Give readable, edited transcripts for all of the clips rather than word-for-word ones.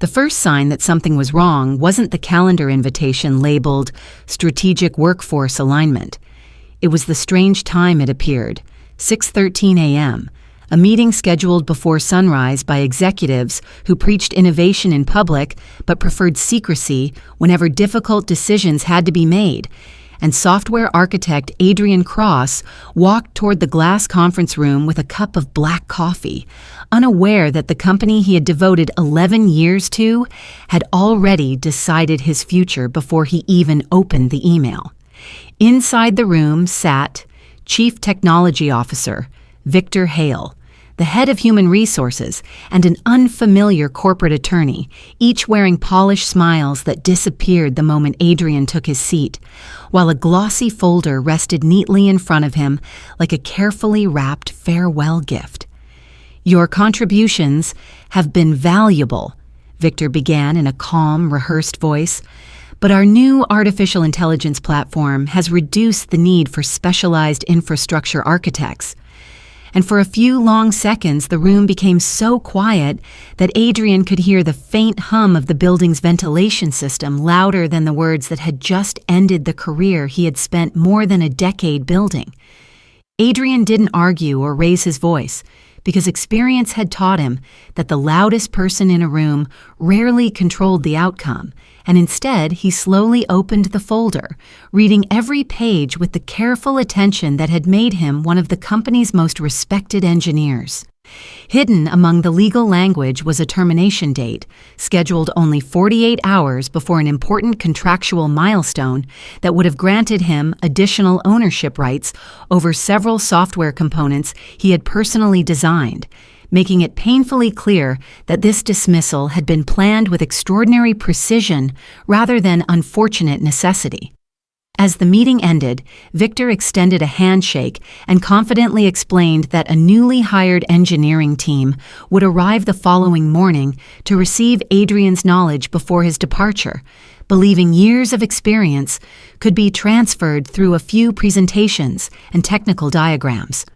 The first sign that something was wrong wasn't the calendar invitation labeled Strategic Workforce Alignment. It was the strange time it appeared, 6:13 a.m., a meeting scheduled before sunrise by executives who preached innovation in public but preferred secrecy whenever difficult decisions had to be made. And software architect Adrian Cross walked toward the glass conference room with a cup of black coffee, unaware that the company he had devoted 11 years to had already decided his future before he even opened the email. Inside the room sat Chief Technology Officer Victor Hale, the head of human resources, and an unfamiliar corporate attorney, each wearing polished smiles that disappeared the moment Adrian took his seat, while a glossy folder rested neatly in front of him like a carefully wrapped farewell gift. "Your contributions have been valuable," Victor began in a calm, rehearsed voice, "but our new artificial intelligence platform has reduced the need for specialized infrastructure architects." And for a few long seconds, the room became so quiet that Adrian could hear the faint hum of the building's ventilation system louder than the words that had just ended the career he had spent more than a decade building. Adrian didn't argue or raise his voice, because experience had taught him that the loudest person in a room rarely controlled the outcome, and instead he slowly opened the folder, reading every page with the careful attention that had made him one of the company's most respected engineers. Hidden among the legal language was a termination date, scheduled only 48 hours before an important contractual milestone that would have granted him additional ownership rights over several software components he had personally designed, making it painfully clear that this dismissal had been planned with extraordinary precision rather than unfortunate necessity. As the meeting ended, Victor extended a handshake and confidently explained that a newly hired engineering team would arrive the following morning to receive Adrian's knowledge before his departure, believing years of experience could be transferred through a few presentations and technical diagrams.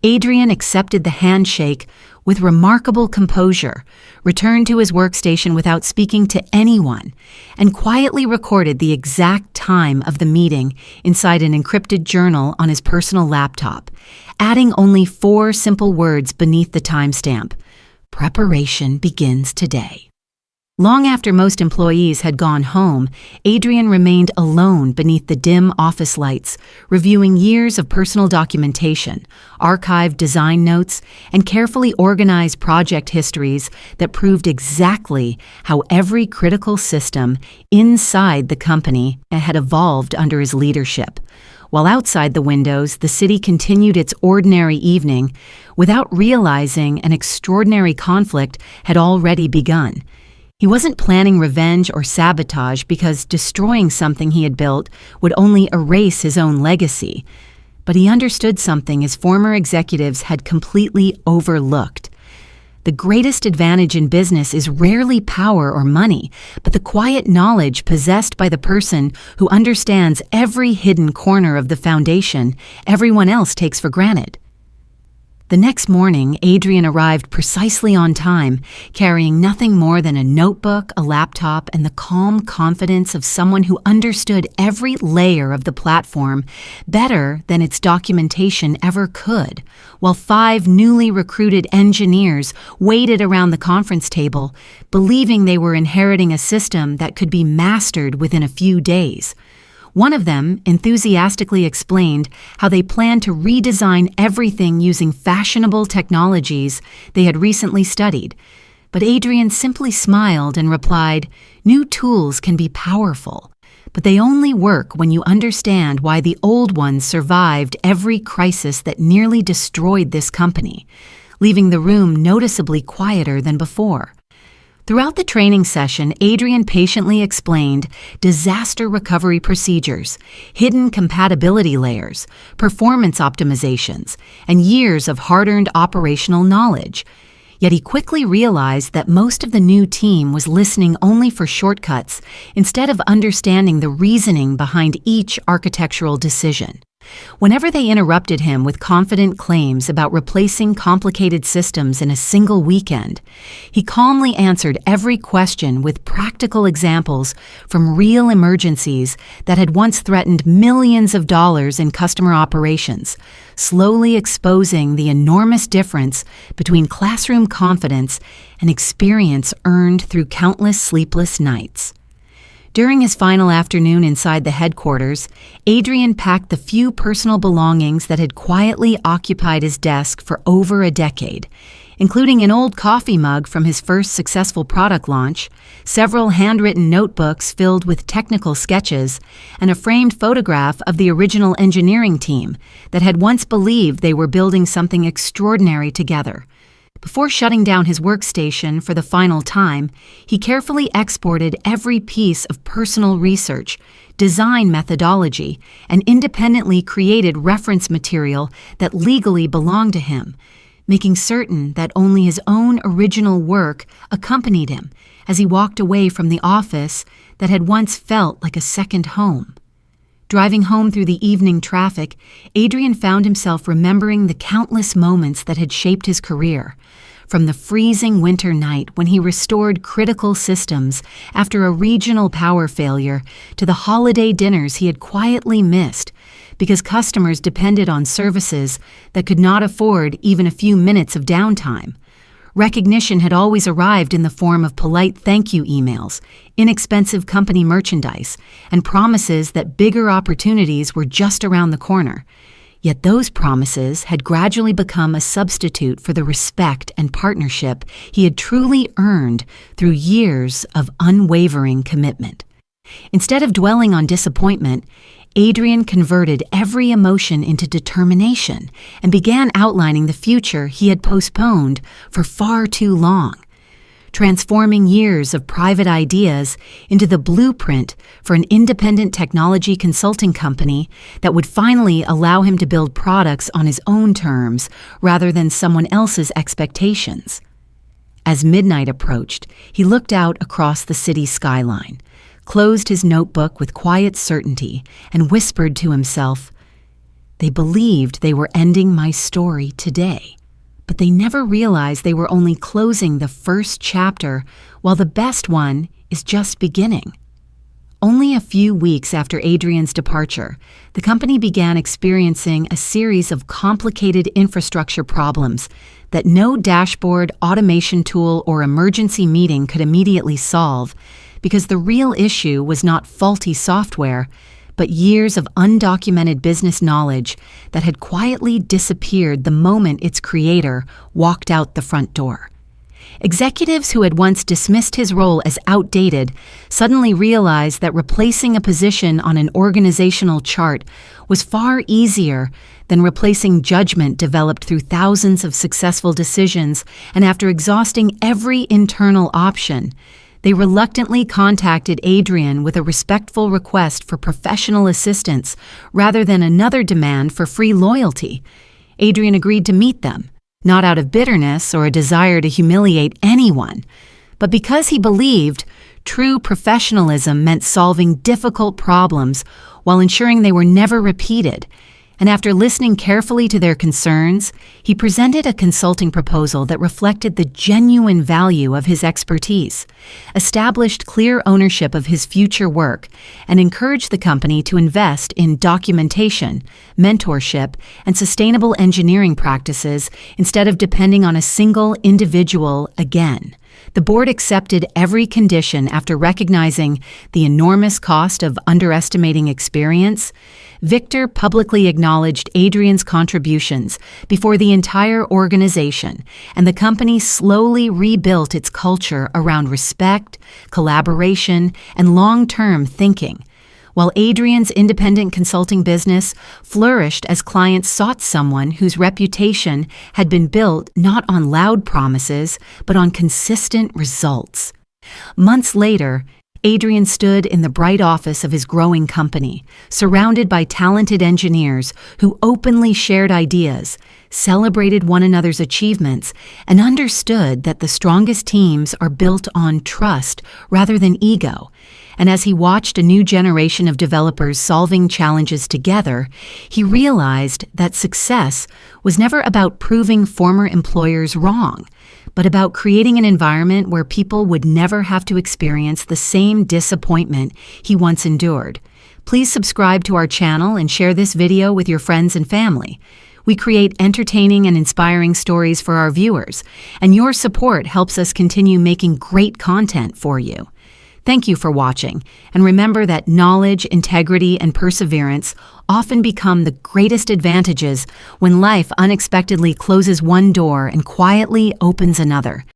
Adrian accepted the handshake with remarkable composure, returned to his workstation without speaking to anyone, and quietly recorded the exact time of the meeting inside an encrypted journal on his personal laptop, adding only 4 simple words beneath the timestamp: "Preparation begins today." Long after most employees had gone home, Adrian remained alone beneath the dim office lights, reviewing years of personal documentation, archived design notes, and carefully organized project histories that proved exactly how every critical system inside the company had evolved under his leadership. While outside the windows, the city continued its ordinary evening without realizing an extraordinary conflict had already begun. He wasn't planning revenge or sabotage because destroying something he had built would only erase his own legacy. But he understood something his former executives had completely overlooked. The greatest advantage in business is rarely power or money, but the quiet knowledge possessed by the person who understands every hidden corner of the foundation everyone else takes for granted. The next morning, Adrian arrived precisely on time, carrying nothing more than a notebook, a laptop, and the calm confidence of someone who understood every layer of the platform better than its documentation ever could, while 5 newly recruited engineers waited around the conference table, believing they were inheriting a system that could be mastered within a few days. One of them enthusiastically explained how they planned to redesign everything using fashionable technologies they had recently studied. But Adrian simply smiled and replied, "New tools can be powerful, but they only work when you understand why the old ones survived every crisis that nearly destroyed this company," leaving the room noticeably quieter than before. Throughout the training session, Adrian patiently explained disaster recovery procedures, hidden compatibility layers, performance optimizations, and years of hard-earned operational knowledge. Yet he quickly realized that most of the new team was listening only for shortcuts instead of understanding the reasoning behind each architectural decision. Whenever they interrupted him with confident claims about replacing complicated systems in a single weekend, he calmly answered every question with practical examples from real emergencies that had once threatened millions of dollars in customer operations, slowly exposing the enormous difference between classroom confidence and experience earned through countless sleepless nights. During his final afternoon inside the headquarters, Adrian packed the few personal belongings that had quietly occupied his desk for over a decade, including an old coffee mug from his first successful product launch, several handwritten notebooks filled with technical sketches, and a framed photograph of the original engineering team that had once believed they were building something extraordinary together. Before shutting down his workstation for the final time, he carefully exported every piece of personal research, design methodology, and independently created reference material that legally belonged to him, making certain that only his own original work accompanied him as he walked away from the office that had once felt like a second home. Driving home through the evening traffic, Adrian found himself remembering the countless moments that had shaped his career, from the freezing winter night when he restored critical systems after a regional power failure to the holiday dinners he had quietly missed because customers depended on services that could not afford even a few minutes of downtime. Recognition had always arrived in the form of polite thank you emails, inexpensive company merchandise, and promises that bigger opportunities were just around the corner. Yet those promises had gradually become a substitute for the respect and partnership he had truly earned through years of unwavering commitment. Instead of dwelling on disappointment, Adrian converted every emotion into determination and began outlining the future he had postponed for far too long, transforming years of private ideas into the blueprint for an independent technology consulting company that would finally allow him to build products on his own terms rather than someone else's expectations. As midnight approached, he looked out across the city skyline, closed his notebook with quiet certainty, and whispered to himself, "They believed they were ending my story today, but they never realized they were only closing the first chapter while the best one is just beginning." Only a few weeks after Adrian's departure, the company began experiencing a series of complicated infrastructure problems that no dashboard, automation tool, or emergency meeting could immediately solve, because the real issue was not faulty software, but years of undocumented business knowledge that had quietly disappeared the moment its creator walked out the front door. Executives who had once dismissed his role as outdated suddenly realized that replacing a position on an organizational chart was far easier than replacing judgment developed through thousands of successful decisions, and after exhausting every internal option, they reluctantly contacted Adrian with a respectful request for professional assistance rather than another demand for free loyalty. Adrian agreed to meet them, not out of bitterness or a desire to humiliate anyone, but because he believed true professionalism meant solving difficult problems while ensuring they were never repeated. And after listening carefully to their concerns, he presented a consulting proposal that reflected the genuine value of his expertise, established clear ownership of his future work, and encouraged the company to invest in documentation, mentorship, and sustainable engineering practices instead of depending on a single individual again. The board accepted every condition after recognizing the enormous cost of underestimating experience. Victor publicly acknowledged Adrian's contributions before the entire organization, and the company slowly rebuilt its culture around respect, collaboration, and long-term thinking, while Adrian's independent consulting business flourished as clients sought someone whose reputation had been built not on loud promises, but on consistent results. Months later, Adrian stood in the bright office of his growing company, surrounded by talented engineers who openly shared ideas, celebrated one another's achievements, and understood that the strongest teams are built on trust rather than ego. And as he watched a new generation of developers solving challenges together, he realized that success was never about proving former employers wrong, but about creating an environment where people would never have to experience the same disappointment he once endured. Please subscribe to our channel and share this video with your friends and family. We create entertaining and inspiring stories for our viewers, and your support helps us continue making great content for you. Thank you for watching, and remember that knowledge, integrity, and perseverance often become the greatest advantages when life unexpectedly closes one door and quietly opens another.